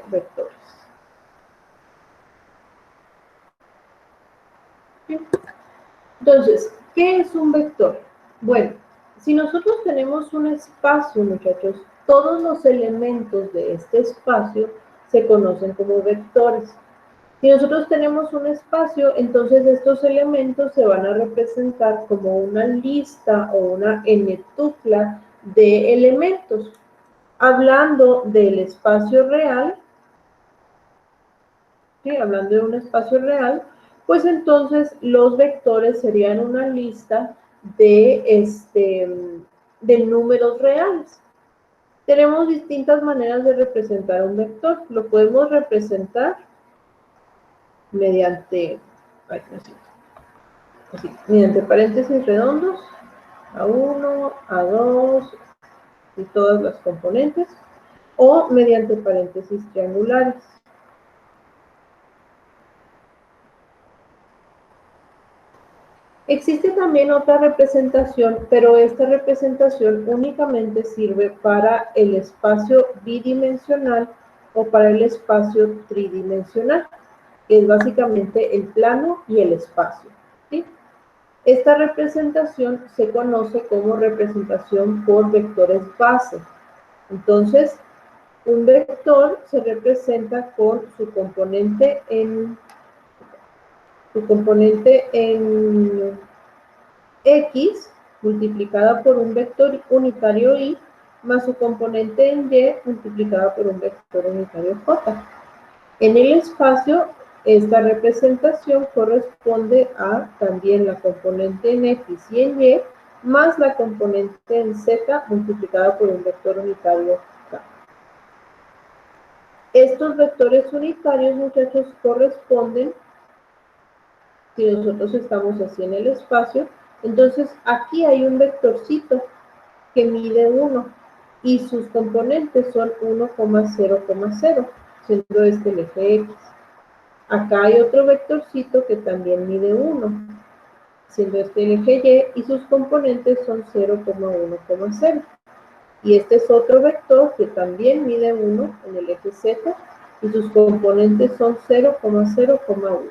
vectores. Entonces, ¿qué es un vector? Bueno, si nosotros tenemos un espacio, muchachos, todos los elementos de este espacio se conocen como vectores. Si nosotros tenemos un espacio, entonces estos elementos se van a representar como una lista o una n-tupla de elementos. Hablando del espacio real, ¿sí? Hablando de un espacio real, pues entonces los vectores serían una lista de números reales. Tenemos distintas maneras de representar un vector. Lo podemos representar mediante, mediante paréntesis redondos, A1, A2 y todas las componentes, o mediante paréntesis triangulares. Existe también otra representación, pero esta representación únicamente sirve para el espacio bidimensional o para el espacio tridimensional, que es básicamente el plano y el espacio, ¿sí? Esta representación se conoce como representación por vectores base. Entonces, un vector se representa con su componente en X multiplicada por un vector unitario Y más su componente en Y multiplicada por un vector unitario J. En el espacio, esta representación corresponde a también la componente en X y en Y más la componente en Z multiplicada por un vector unitario K. Estos vectores unitarios, muchachos, corresponden, si nosotros estamos así en el espacio, entonces aquí hay un vectorcito que mide 1 y sus componentes son 1,0,0, siendo este el eje X. Acá hay otro vectorcito que también mide 1, siendo este el eje Y, y sus componentes son 0,1,0. Y este es otro vector que también mide 1 en el eje Z, y sus componentes son 0,0,1.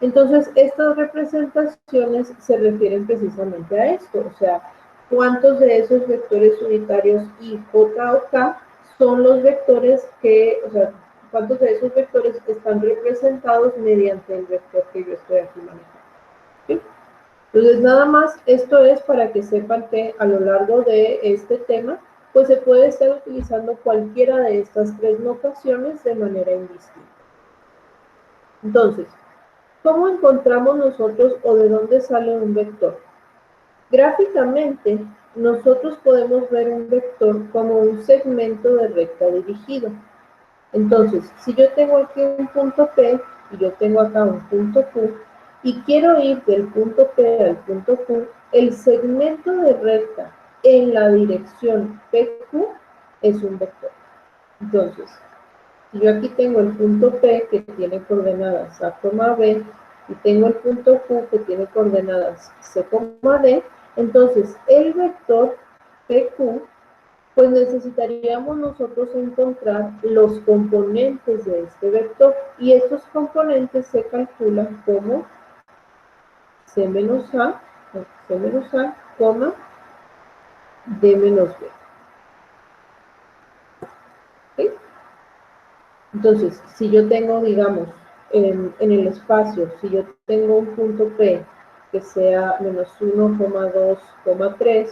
Entonces, estas representaciones se refieren precisamente a esto, o sea, cuántos de esos vectores unitarios I, J o K son los vectores que, o sea, cuántos de esos vectores están representados mediante el vector que yo estoy aquí manejando. ¿Sí? Entonces, nada más, esto es para que sepan que a lo largo de este tema, pues se puede estar utilizando cualquiera de estas tres notaciones de manera indistinta. Entonces, ¿cómo encontramos nosotros o de dónde sale un vector? Gráficamente, nosotros podemos ver un vector como un segmento de recta dirigido. Entonces, si yo tengo aquí un punto P y yo tengo acá un punto Q y quiero ir del punto P al punto Q, el segmento de recta en la dirección PQ es un vector. Entonces, si yo aquí tengo el punto P que tiene coordenadas A, B, y tengo el punto Q que tiene coordenadas C, D, entonces el vector PQ, pues necesitaríamos nosotros encontrar los componentes de este vector, y estos componentes se calculan como C menos A, D menos B. ¿Sí? Entonces, si yo tengo, digamos, en el espacio, si yo tengo un punto P que sea menos 1,2,3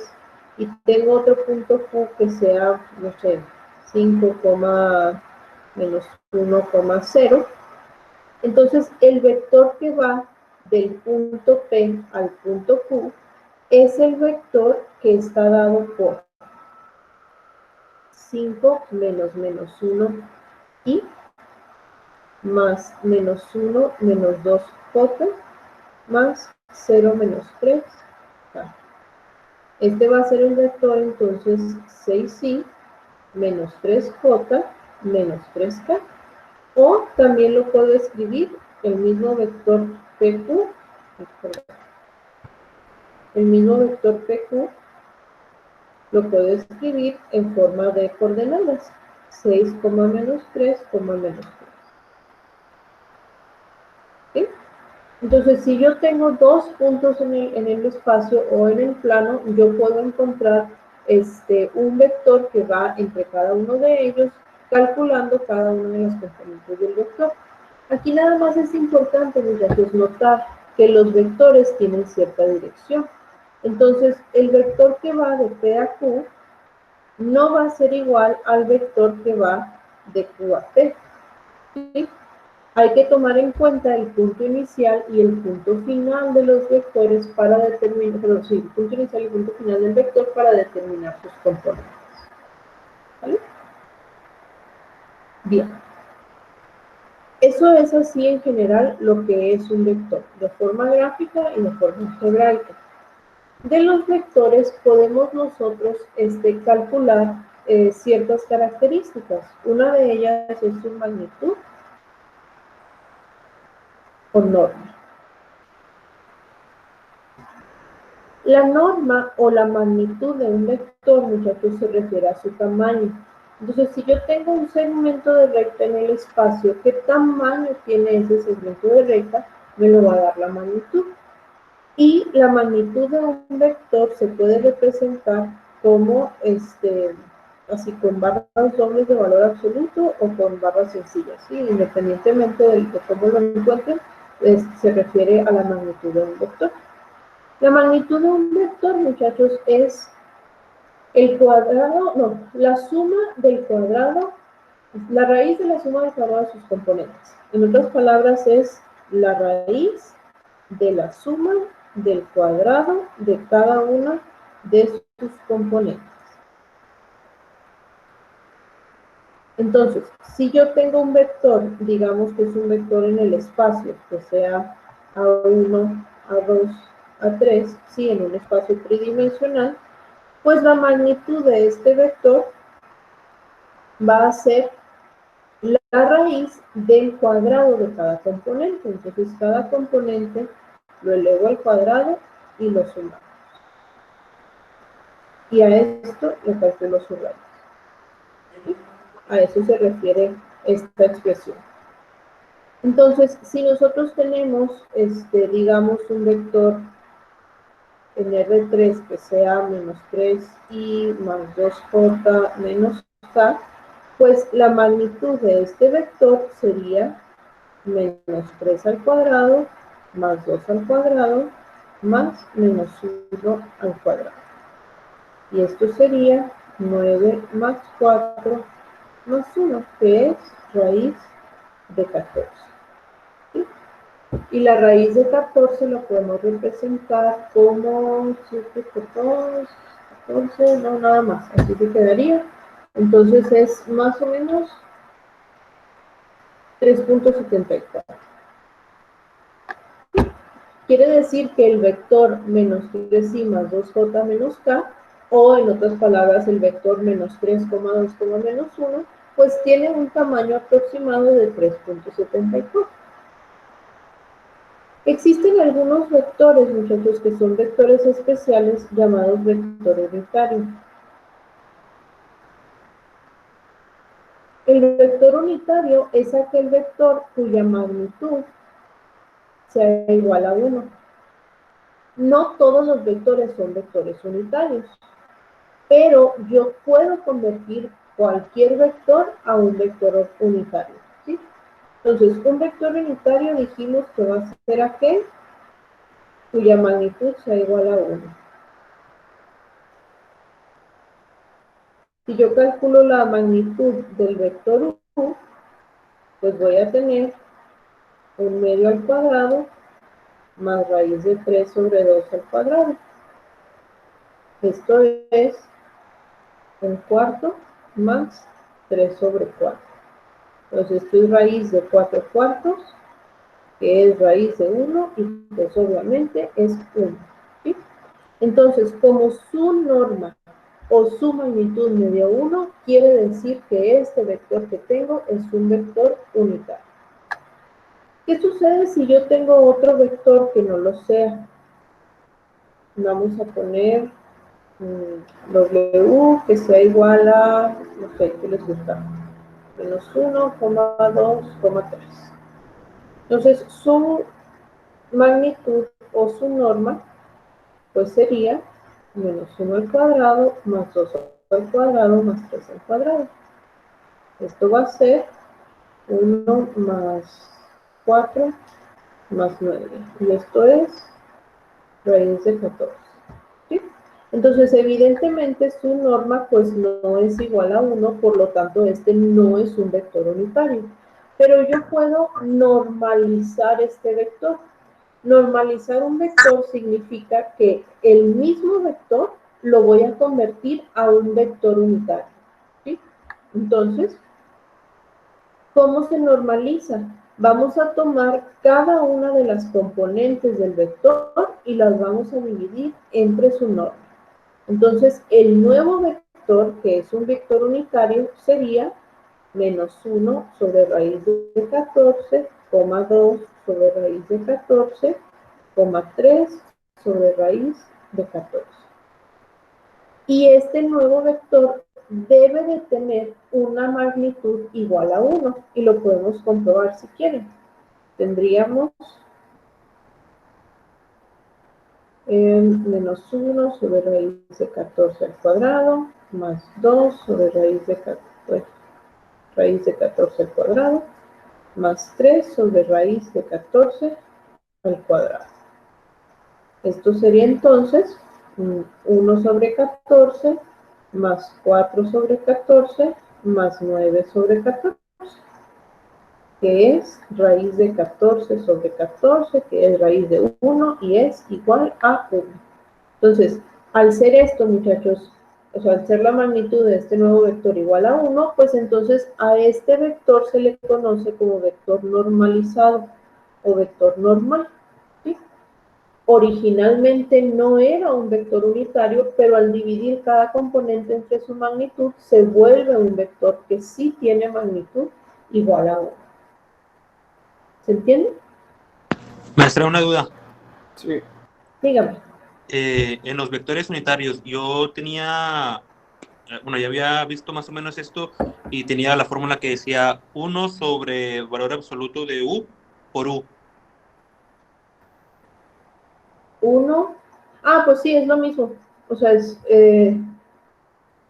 y tengo otro punto Q que sea, no sé, 5, menos 1,0, entonces el vector que va del punto P al punto Q es el vector que está dado por 5 menos 1 y más menos 1 menos 2j más 0 menos 3. Este va a ser el vector entonces 6i menos 3j menos 3k. O también lo puedo escribir el mismo vector PQ, lo puedo escribir en forma de coordenadas. 6, menos 3, menos 3. ¿Sí? Entonces, si yo tengo dos puntos en el espacio o en el plano, yo puedo encontrar un vector que va entre cada uno de ellos, calculando cada una de las componentes del vector. Aquí nada más es importante, muchachos, notar que los vectores tienen cierta dirección. Entonces, el vector que va de P a Q no va a ser igual al vector que va de Q a P. ¿Sí? Hay que tomar en cuenta el punto inicial y el punto final de los vectores para determinar, el punto inicial y el punto final del vector para determinar sus componentes. ¿Vale? Bien. Eso es así en general lo que es un vector, de forma gráfica y de forma algebraica. De los vectores podemos nosotros calcular ciertas características. Una de ellas es su magnitud o norma. La norma o la magnitud de un vector, muchachos, se refiere a su tamaño. Entonces, si yo tengo un segmento de recta en el espacio, ¿qué tamaño tiene ese segmento de recta? Me lo va a dar la magnitud. Y la magnitud de un vector se puede representar como, así con barras dobles de valor absoluto o con barras sencillas, ¿sí? Independientemente de cómo lo encuentren, se refiere a la magnitud de un vector. La magnitud de un vector, muchachos, es el cuadrado, no, la suma del cuadrado, la raíz de la suma del cuadrado de sus componentes. En otras palabras, es la raíz de la suma del cuadrado de cada una de sus componentes. Entonces, si yo tengo un vector, digamos que es un vector en el espacio, que sea A1, A2, A3, sí, en un espacio tridimensional, pues la magnitud de este vector va a ser la raíz del cuadrado de cada componente. Entonces, cada componente lo elevo al cuadrado y lo sumamos. Y a esto le calculo su raíz. ¿Sí? A eso se refiere esta expresión. Entonces, si nosotros tenemos, digamos, un vector en R3 que sea menos 3i más 2j menos k, pues la magnitud de este vector sería menos 3 al cuadrado más 2 al cuadrado más menos 1 al cuadrado. Y esto sería 9 más 4 más 1, que es raíz de 14. ¿Sí? Y la raíz de 14 lo podemos representar como 7 por 2, 14, no, nada más, así que quedaría. Entonces es más o menos 3.74. Quiere decir que el vector menos 3i más 2j menos k, o en otras palabras el vector menos 3, 2, menos 1, pues tiene un tamaño aproximado de 3.74. Existen algunos vectores, muchachos, que son vectores especiales llamados vector unitario. El vector unitario es aquel vector cuya magnitud sea igual a 1. No todos los vectores son vectores unitarios, pero yo puedo convertir cualquier vector a un vector unitario, ¿sí? Entonces, un vector unitario dijimos que va a ser aquel cuya magnitud sea igual a 1. Si yo calculo la magnitud del vector u, pues voy a tener un medio al cuadrado más raíz de 3 sobre 2 al cuadrado. Esto es un cuarto más 3 sobre 4. Entonces, esto es raíz de 4 cuartos, que es raíz de 1, y pues obviamente es 1. ¿Sí? Entonces, como su norma o su magnitud me dio 1, quiere decir que este vector que tengo es un vector unitario. ¿Qué sucede si yo tengo otro vector que no lo sea? Vamos a poner W que sea igual a, no sé, ¿qué les gusta? menos 1, 2, 3. Entonces, su magnitud o su norma, pues sería menos 1 al cuadrado más 2 al cuadrado más 3 al cuadrado. Esto va a ser 1 más 4 más 9. Y esto es raíz de 14. ¿Sí? Entonces, evidentemente, su norma pues no es igual a 1, por lo tanto, este no es un vector unitario. Pero yo puedo normalizar este vector. Normalizar un vector significa que el mismo vector lo voy a convertir a un vector unitario. ¿Sí? Entonces, ¿cómo se normaliza? Vamos a tomar cada una de las componentes del vector y las vamos a dividir entre su norma. Entonces, el nuevo vector, que es un vector unitario, sería menos 1 sobre raíz de 14, 2 sobre raíz de 14, 3 sobre raíz de 14. Y este nuevo vector debe de tener una magnitud igual a 1, y lo podemos comprobar si quieren. Tendríamos menos 1 sobre raíz de 14 al cuadrado, más 2 sobre raíz de 14 al cuadrado, más 3 sobre raíz de 14 al cuadrado. Esto sería entonces 1 sobre 14 más 4 sobre 14 más 9 sobre 14, que es raíz de 14 sobre 14, que es raíz de 1 y es igual a 1. Entonces, al ser esto, muchachos, o sea, al ser la magnitud de este nuevo vector igual a 1, pues entonces a este vector se le conoce como vector normalizado o vector normal. ¿Sí? Originalmente no era un vector unitario, pero al dividir cada componente entre su magnitud, se vuelve un vector que sí tiene magnitud igual a 1. ¿Se entiende? Maestra, una duda. Sí. Dígame. En los vectores unitarios, yo tenía, bueno, ya había visto más o menos esto y tenía la fórmula que decía 1 sobre valor absoluto de U por U. 1. Pues sí, es lo mismo. O sea,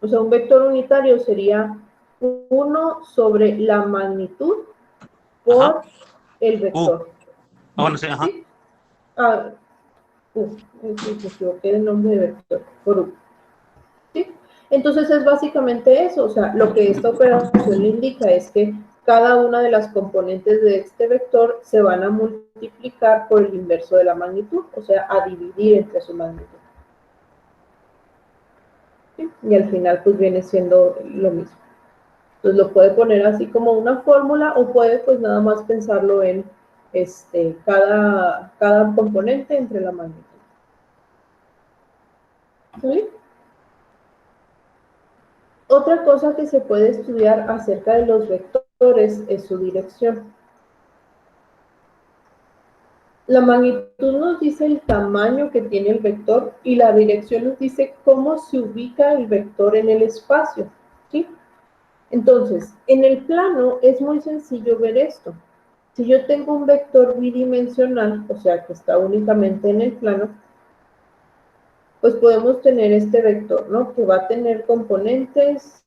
un vector unitario sería 1 sobre la magnitud por Ajá. el vector. Bueno, sí, ajá. ¿Sí? Me equivoqué del nombre de vector, por U. ¿Sí? Entonces es básicamente eso, o sea, lo que esta operación le indica es que cada una de las componentes de este vector se van a multiplicar por el inverso de la magnitud, o sea, a dividir entre su magnitud. ¿Sí? Y al final pues viene siendo lo mismo. Entonces lo puede poner así como una fórmula o puede pues nada más pensarlo en cada componente entre la magnitud. ¿Sí? Otra cosa que se puede estudiar acerca de los vectores es su dirección. La magnitud nos dice el tamaño que tiene el vector y la dirección nos dice cómo se ubica el vector en el espacio. ¿Sí? Entonces, en el plano es muy sencillo ver esto. Si yo tengo un vector bidimensional, o sea, que está únicamente en el plano, pues podemos tener este vector, ¿no? Que va a tener componentes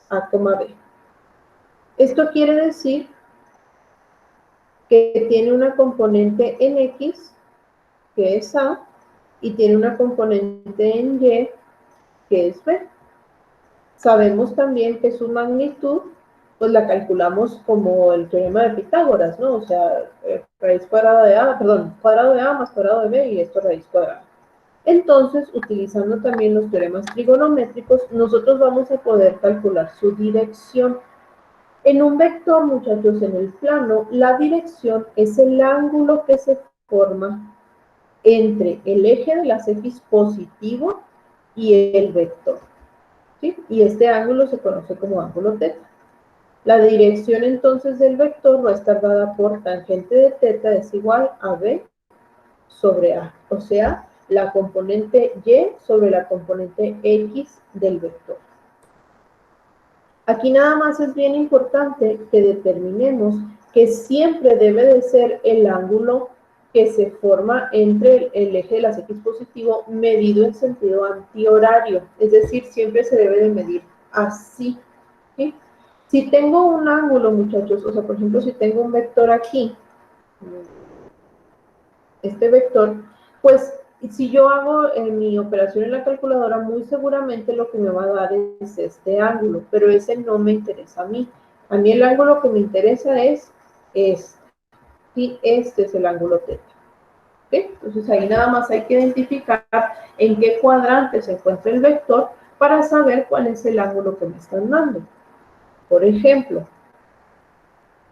A, B. Esto quiere decir que tiene una componente en X, que es A, y tiene una componente en Y, que es B. Sabemos también que su magnitud, pues la calculamos como el teorema de Pitágoras, ¿no? O sea, raíz cuadrada de A, perdón, cuadrado de A más cuadrado de B, y esto raíz cuadrada. Entonces, utilizando también los teoremas trigonométricos, nosotros vamos a poder calcular su dirección. En un vector, muchachos, en el plano, la dirección es el ángulo que se forma entre el eje de las X positivo y el vector. ¿Sí? Y este ángulo se conoce como ángulo θ. La dirección entonces del vector va a estar dada por tangente de θ es igual a B sobre A, o sea, la componente Y sobre la componente X del vector. Aquí nada más es bien importante que determinemos que siempre debe de ser el ángulo que se forma entre el eje de las X positivo medido en sentido antihorario, es decir, siempre se debe de medir así, ¿sí? Si tengo un ángulo, muchachos, o sea, por ejemplo, si tengo un vector aquí, este vector, pues si yo hago mi operación en la calculadora, muy seguramente lo que me va a dar es este ángulo, pero ese no me interesa a mí. A mí el ángulo que me interesa es este, y este es el ángulo θ. ¿Okay? Entonces ahí nada más hay que identificar en qué cuadrante se encuentra el vector para saber cuál es el ángulo que me están dando. Por ejemplo,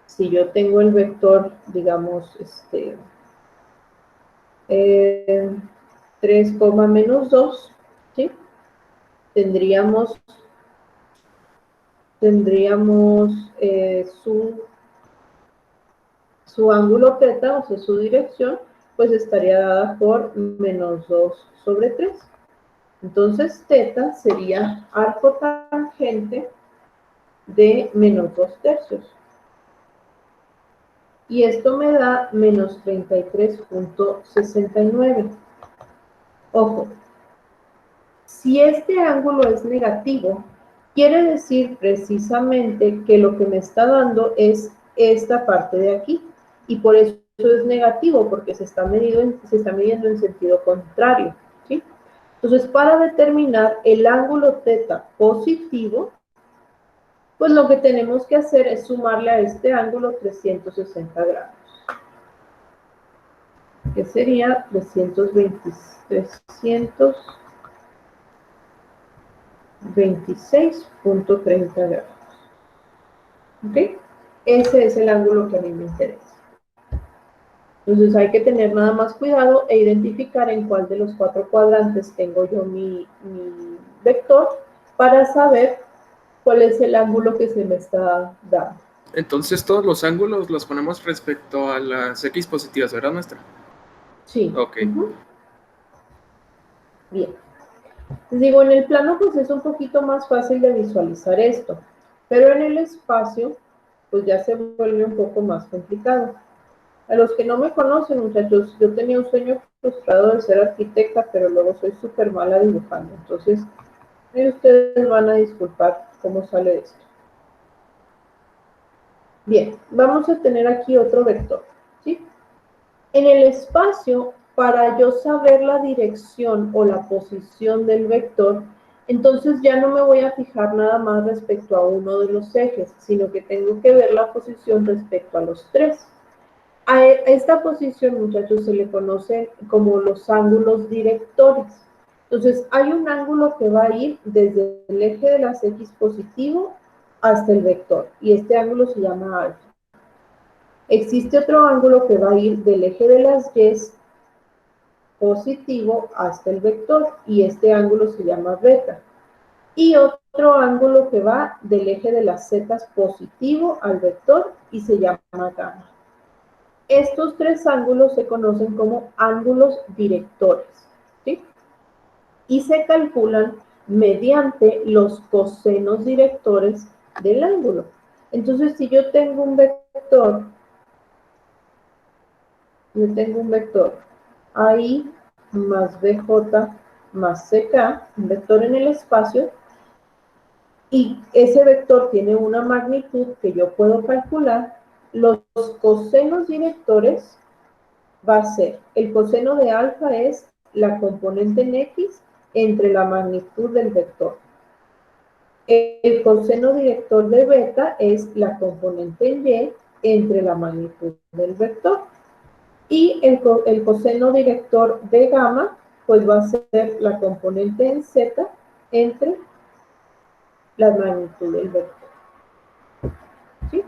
si yo tengo el vector, digamos, 3, menos 2, ¿sí? Tendríamos su ángulo θ, o sea, su dirección, pues estaría dada por menos 2 sobre 3. Entonces, θ sería arco tangente de menos 2 tercios. Y esto me da menos 33.69. Ojo, si este ángulo es negativo, quiere decir precisamente que lo que me está dando es esta parte de aquí. Y por eso es negativo, porque se está midiendo en sentido contrario, ¿sí? Entonces, para determinar el ángulo θ positivo, pues lo que tenemos que hacer es sumarle a este ángulo 360 grados, que sería 326.30 grados. ¿Ok? Ese es el ángulo que a mí me interesa. Entonces hay que tener nada más cuidado e identificar en cuál de los 4 cuadrantes tengo yo mi vector para saber cuál es el ángulo que se me está dando. Entonces todos los ángulos los ponemos respecto a las X positivas, ¿verdad, maestra? Sí. Ok. Bien. Les digo, en el plano pues es un poquito más fácil de visualizar esto, pero en el espacio pues ya se vuelve un poco más complicado. A los que no me conocen, muchachos, yo tenía un sueño frustrado de ser arquitecta, pero luego soy súper mala dibujando. Entonces, ustedes van a disculpar cómo sale esto. Bien, vamos a tener aquí otro vector, ¿sí? En el espacio, para yo saber la dirección o la posición del vector, entonces ya no me voy a fijar nada más respecto a uno de los ejes, sino que tengo que ver la posición respecto a los 3. A esta posición, muchachos, se le conoce como los ángulos directores. Entonces, hay un ángulo que va a ir desde el eje de las X positivo hasta el vector, y este ángulo se llama alfa. Existe otro ángulo que va a ir del eje de las Y positivo hasta el vector, y este ángulo se llama beta. Y otro ángulo que va del eje de las Z positivo al vector y se llama gamma. Estos 3 ángulos se conocen como ángulos directores, ¿sí? Y se calculan mediante los cosenos directores del ángulo. Entonces, si yo tengo un vector, AI más BJ más CK, un vector en el espacio, y ese vector tiene una magnitud que yo puedo calcular, los cosenos directores va a ser, el coseno de alfa es la componente en X entre la magnitud del vector. El coseno director de beta es la componente en Y entre la magnitud del vector. Y el coseno director de gamma, pues va a ser la componente en Z entre la magnitud del vector. ¿Sí?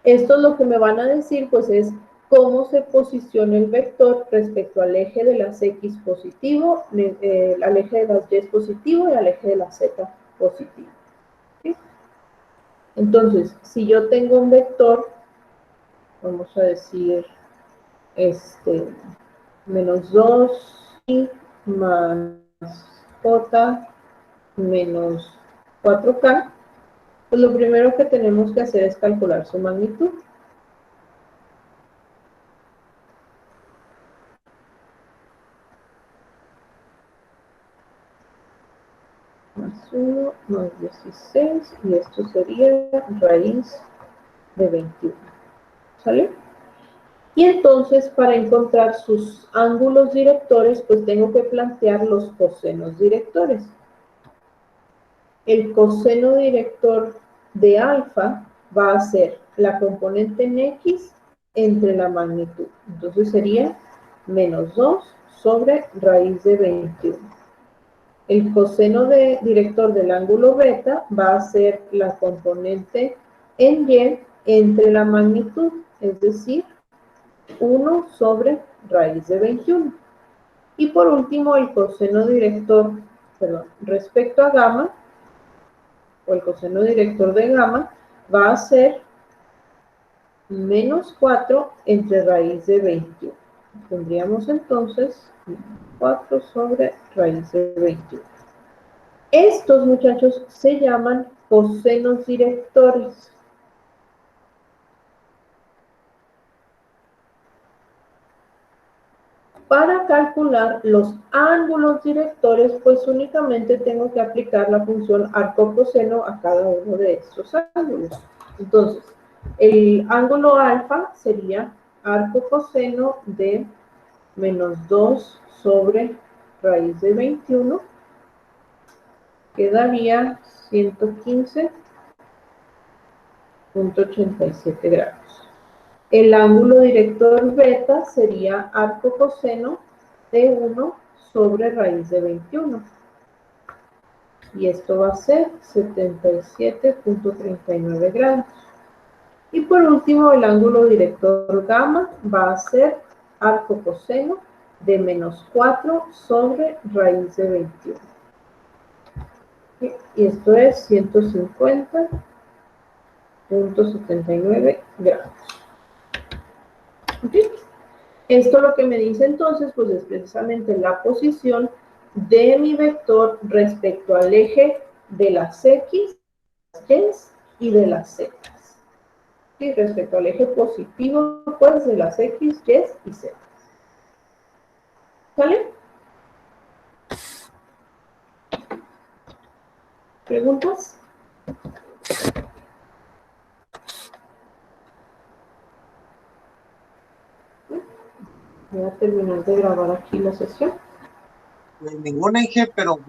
Esto es lo que me van a decir, pues es cómo se posiciona el vector respecto al eje de las X positivo, al eje de las Y positivo y al eje de las Z positivo. ¿Sí? Entonces, si yo tengo un vector, vamos a decir, menos 2 y más J menos 4K, Pues lo primero que tenemos que hacer es calcular su magnitud. Más 1 más 16, y esto sería raíz de 21. ¿Sale? Y entonces, para encontrar sus ángulos directores, pues tengo que plantear los cosenos directores. El coseno director de alfa va a ser la componente en X entre la magnitud. Entonces sería menos 2 sobre raíz de 21. El coseno director del ángulo beta va a ser la componente en Y entre la magnitud, es decir, 1 sobre raíz de 21. Y por último, el coseno director, respecto a gamma, o el coseno director de gamma, va a ser menos 4 entre raíz de 21. Tendríamos entonces 4 sobre raíz de 21. Estos, muchachos, se llaman cosenos directores. Para calcular los ángulos directores, pues únicamente tengo que aplicar la función arco coseno a cada uno de estos ángulos. Entonces, el ángulo alfa sería arco coseno de menos 2 sobre raíz de 21, que daría 115.87 grados. El ángulo director beta sería arco coseno de 1 sobre raíz de 21. Y esto va a ser 77.39 grados. Y por último, el ángulo director gamma va a ser arco coseno de menos 4 sobre raíz de 21. Y esto es 150.79 grados. ¿Okay? Esto lo que me dice entonces, pues es precisamente la posición de mi vector respecto al eje de las X, Y y de las Z. Y respecto al eje positivo, pues de las X, Y y Z. ¿Sale? ¿Preguntas? Voy a terminar de grabar aquí la sesión. Ningún eje, pero